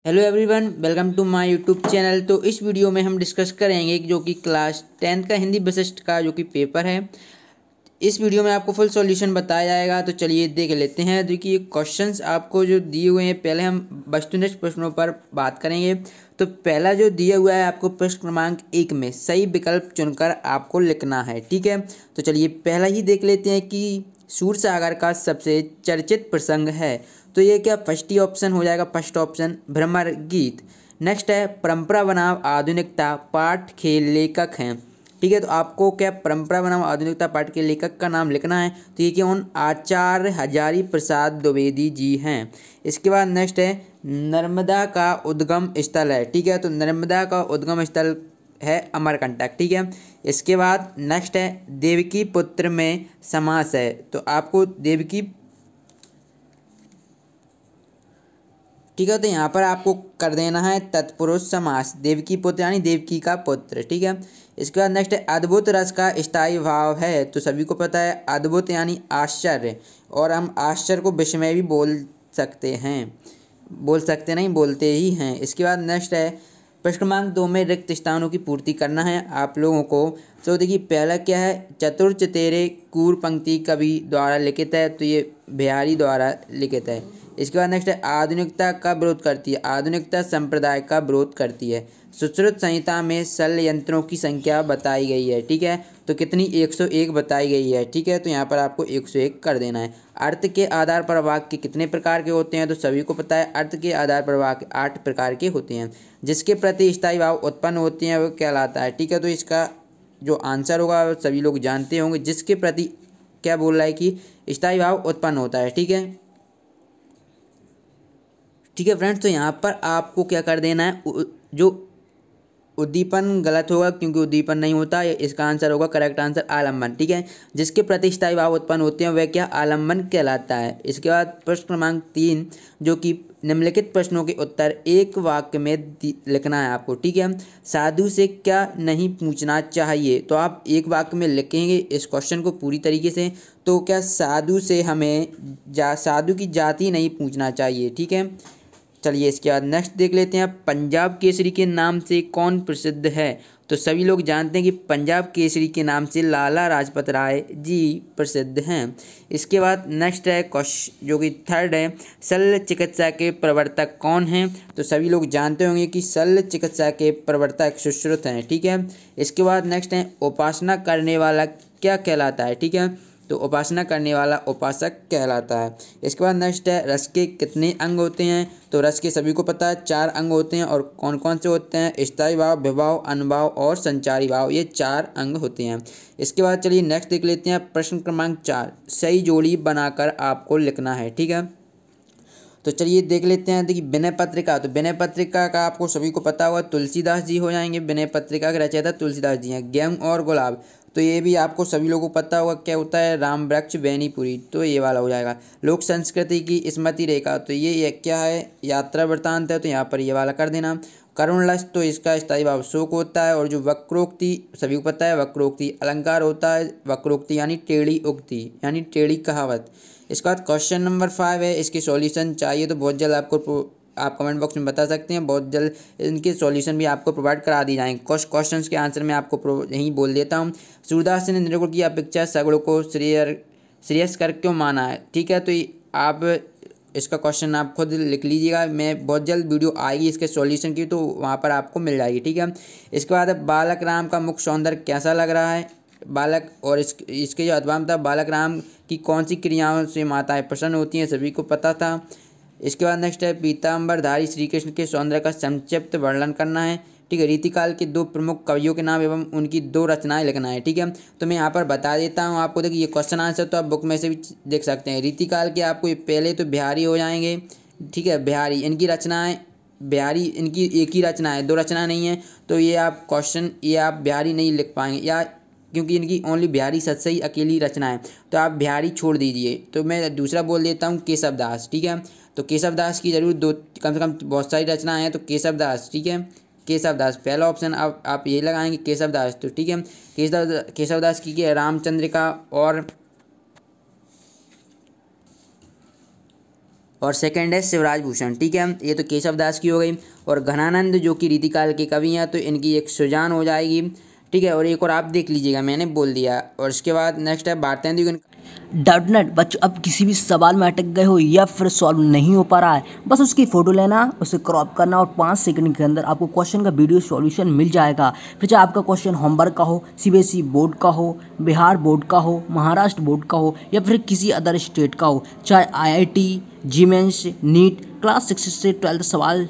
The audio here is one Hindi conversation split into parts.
Hello everyone, welcome to my YouTube channel. तो इस वीडियो में हम डिस्कस करेंगे जो कि क्लास 10th का हिंदी विशिष्ट का जो कि पेपर है। इस वीडियो में आपको फुल सॉल्यूशन बताया जाएगा। तो चलिए देख लेते हैं। देखिए क्वेश्चंस आपको जो दिए हुए हैं, पहले हम वस्तुनिष्ठ प्रश्नों पर बात करेंगे। तो पहला जो दिया हुआ है आपको प्रश्न क्रमांक 1 में सही विकल्प चुनकर आपको लिखना है, ठीक है। तो चलिए पहला ही देख लेते हैं कि सूरसागर का सबसे चर्चित प्रसंग है। तो ये क्या फर्स्ट ही ऑप्शन हो जाएगा, फर्स्ट ऑप्शन भ्रमर गीत। नेक्स्ट है परंपरा बनाम आधुनिकता पाठ के लेखक हैं, ठीक है। तो आपको क्या परंपरा बनाम आधुनिकता पाठ के लेखक का नाम लिखना है। तो ये कौन, आचार्य हजारी प्रसाद द्विवेदी जी हैं। इसके बाद नेक्स्ट है नर्मदा का उद्गम स्थल है, ठीक है। तो नर्मदा का उद्गम स्थल है अमरकंटक, ठीक है। इसके बाद नेक्स्ट है देवकी पुत्र में समास है। तो आपको देवकी, ठीक है। तो यहाँ पर आपको कर देना है तत्पुरुष समास, देवकी पुत्र यानी देवकी का पुत्र, ठीक है। इसके बाद नेक्स्ट है अद्भुत रस का स्थायी भाव है। तो सभी को पता है अद्भुत यानी आश्चर्य, और हम आश्चर्य को विस्मय भी बोल सकते हैं, बोल सकते नहीं, बोलते ही हैं। इसके बाद नेक्स्ट है प्रश्न क्रमांक 2 में रिक्त स्थानों की पूर्ति करना है आप लोगों को। तो देखिए पहला क्या है, चतुर्चतेरे कूर पंक्ति कवि द्वारा लिखित है। तो ये बिहारी द्वारा लिखित है। इसके बाद नेक्स्ट है आधुनिकता का विरोध करती है, आधुनिकता संप्रदाय का विरोध करती है। सुश्रुत संहिता में शल्य यंत्रों की संख्या बताई गई है, ठीक है। तो कितनी, 101 बताई गई है, ठीक है। तो यहाँ पर आपको 101 कर देना है। अर्थ के आधार पर वाक्य कितने प्रकार के होते हैं। तो सभी को पता है अर्थ के आधार पर वाक्य 8 प्रकार के होते हैं। जिसके प्रति स्थायी भाव उत्पन्न होते हैं वो कहलाता है, ठीक है। तो इसका जो आंसर होगा वो सभी लोग जानते होंगे, जिसके प्रति क्या बोल रहा है कि स्थायी भाव उत्पन्न होता है, ठीक है। ठीक है फ्रेंड्स, तो यहाँ पर आपको क्या कर देना है, जो उद्दीपन गलत होगा क्योंकि उद्दीपन नहीं होता, इसका आंसर होगा करेक्ट आंसर आलम्बन, ठीक है। जिसके प्रति स्थायी भाव उत्पन्न होते हैं वह क्या, आलम्बन कहलाता है। इसके बाद प्रश्न क्रमांक 3 जो कि निम्नलिखित प्रश्नों के उत्तर एक वाक्य में लिखना है आपको, ठीक है। साधु से क्या नहीं पूछना चाहिए। तो आप एक वाक्य में लिखेंगे इस क्वेश्चन को पूरी तरीके से। तो क्या साधु से हमें साधु की जाति नहीं पूछना चाहिए, ठीक है। चलिए इसके बाद नेक्स्ट देख लेते हैं, पंजाब केसरी के नाम से कौन प्रसिद्ध है। तो सभी लोग जानते हैं कि पंजाब केसरी के नाम से लाला लाजपत राय जी प्रसिद्ध हैं। इसके बाद नेक्स्ट है क्वेश्चन जो कि थर्ड है, शल्य चिकित्सा के प्रवर्तक कौन हैं। तो सभी लोग जानते होंगे कि शल्य चिकित्सा के प्रवर्तक सुश्रुत हैं, ठीक है। इसके बाद नेक्स्ट है उपासना करने वाला क्या कहलाता है, ठीक है। तो उपासना करने वाला उपासक कहलाता है। इसके बाद नेक्स्ट है रस के कितने अंग होते हैं। तो रस के सभी को पता है 4 अंग होते हैं, और कौन कौन से होते हैं, स्थायी भाव, विभाव, अनुभाव और संचारी भाव, ये 4 अंग होते हैं। इसके बाद चलिए नेक्स्ट देख लेते हैं प्रश्न क्रमांक 4, सही जोड़ी बनाकर आपको लिखना है, ठीक है। तो चलिए देख लेते हैं। देखिए विनय पत्रिका, तो विनय पत्रिका का आपको सभी को पता होगा तुलसीदास जी हो जाएंगे। विनय पत्रिका के रचयिता तुलसीदास जी हैं। गेहूं और गुलाब, तो ये भी आपको सभी लोगों को पता होगा क्या होता है, राम वृक्ष बेनीपुरी, तो ये वाला हो जाएगा। लोक संस्कृति की स्मृति रेखा, तो ये क्या है, यात्रा वृत्तांत है, तो यहाँ पर ये वाला कर देना। करुण लस, तो इसका स्थायी भाव शोक होता है। और जो वक्रोक्ति सभी को पता है, वक्रोक्ति अलंकार होता है। वक्रोक्ति यानी टेढ़ी उक्ति यानी टेढ़ी कहावत। इसके बाद क्वेश्चन नंबर 5 है, इसके सॉल्यूशन चाहिए तो बहुत जल्द आपको आप कमेंट बॉक्स में बता सकते हैं, बहुत जल्द इनके सॉल्यूशन भी आपको प्रोवाइड करा दी जाएंगे। क्वेश्चंस के आंसर मैं आपको यहीं बोल देता हूँ। सूरदास ने निर्गुण की अपेक्षा सगुण को श्रेयस्कर क्यों माना है, ठीक है। तो आप इसका क्वेश्चन आप खुद लिख लीजिएगा, मैं बहुत जल्द वीडियो आएगी इसके सॉल्यूशन की, तो वहाँ पर आपको मिल जाएगी, ठीक है। इसके बाद बालक राम का मुख सौंदर्य कैसा लग रहा है, बालक, और इसके जो अध्यात्म था, बालक राम की कौन सी क्रियाओं से माताएं प्रसन्न होती हैं, सभी को पता था। इसके बाद नेक्स्ट है पीताम्बरधारी श्री कृष्ण के सौंदर्य का संक्षिप्त वर्णन करना है, ठीक है। रीतिकाल के 2 प्रमुख कवियों के नाम एवं उनकी 2 रचनाएं लिखना है, ठीक है। तो मैं यहाँ पर बता देता हूँ आपको। देखिए ये क्वेश्चन आंसर तो आप बुक में से भी देख सकते हैं। रीतिकाल के आपको पहले तो बिहारी हो जाएंगे, ठीक है। बिहारी, इनकी रचनाएँ, बिहारी इनकी एक ही रचना है, 2 रचना नहीं है। तो ये आप क्वेश्चन, ये आप बिहारी नहीं लिख पाएंगे, या क्योंकि इनकी ओनली बिहारी सच से ही अकेली रचना है, तो आप बिहारी छोड़ दीजिए। तो मैं दूसरा बोल देता हूँ केशव दास, ठीक है। तो केशव दास की जरूर 2 कम से कम बहुत सारी रचनाएं हैं, तो केशव दास, ठीक है। केशव दास पहला ऑप्शन आप ये लगाएंगे केशव दास, तो ठीक है। केशव दास की रामचंद्रिका और और सेकंड है शिवराज भूषण। ठीक है, ये तो केशव दास की हो गई। और घनानंद जो कि रीतिकाल के कवि हैं, तो इनकी एक सुजान हो जाएगी। ठीक है, और एक और आप देख लीजिएगा, मैंने बोल दिया। और इसके बाद नेक्स्ट है भारतेंदु। डाउटनेट बच्चों, अब किसी भी सवाल में अटक गए हो या फिर सॉल्व नहीं हो पा रहा है, बस उसकी फ़ोटो लेना, उसे क्रॉप करना और 5 सेकंड के अंदर आपको क्वेश्चन का वीडियो सॉल्यूशन मिल जाएगा। फिर चाहे आपका क्वेश्चन होमवर्क का हो, सीबीएसई बोर्ड का हो, बिहार बोर्ड का हो, महाराष्ट्र बोर्ड का हो या फिर किसी अदर स्टेट का हो, चाहे आईआईटी, जीमेंस, नीट, क्लास 6 से 12 सवाल,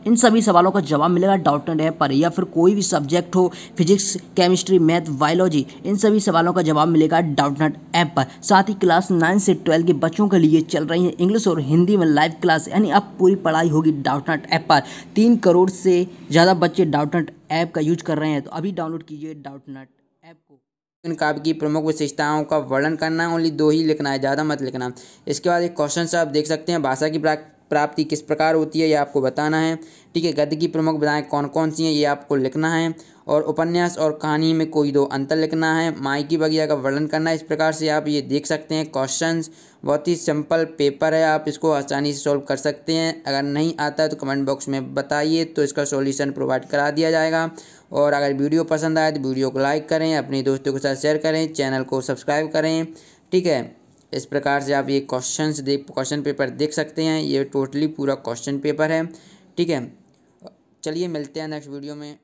इन सभी सवालों का जवाब मिलेगा डाउटनेट ऐप पर। या फिर कोई भी सब्जेक्ट हो, फिजिक्स, केमिस्ट्री, मैथ, बायोलॉजी, इन सभी सवालों का जवाब मिलेगा डाउटनेट ऐप पर। साथ ही क्लास 9 से 12 के बच्चों के लिए चल रही है इंग्लिश और हिंदी में लाइव क्लास, यानी अब पूरी पढ़ाई होगी डाउटनेट ऐप पर। 3 करोड़ से ज़्यादा बच्चे डाउटनेट ऐप का यूज कर रहे हैं, तो अभी डाउनलोड कीजिए डाउटनेट ऐप को। इन काव्य की प्रमुख विशेषताओं का वर्णन करना है, ओनली 2 ही लिखना है, ज़्यादा मत लिखना। इसके बाद एक क्वेश्चन से आप देख सकते हैं, भाषा की प्राप्ति किस प्रकार होती है, ये आपको बताना है। ठीक है, गद्य की प्रमुख विधाएं कौन कौन सी हैं, ये आपको लिखना है। और उपन्यास और कहानी में कोई 2 अंतर लिखना है। माई बगिया का वर्णन करना है। इस प्रकार से आप ये देख सकते हैं क्वेश्चंस। बहुत ही सिंपल पेपर है, आप इसको आसानी से सॉल्व कर सकते हैं। अगर नहीं आता है तो कमेंट बॉक्स में बताइए, तो इसका सॉल्यूशन प्रोवाइड करा दिया जाएगा। और अगर वीडियो पसंद आए तो वीडियो को लाइक करें, अपने दोस्तों के साथ शेयर करें, चैनल को सब्सक्राइब करें। ठीक है, इस प्रकार से आप ये क्वेश्चन पेपर देख सकते हैं। ये टोटली पूरा क्वेश्चन पेपर है। ठीक है, चलिए मिलते हैं नेक्स्ट वीडियो में।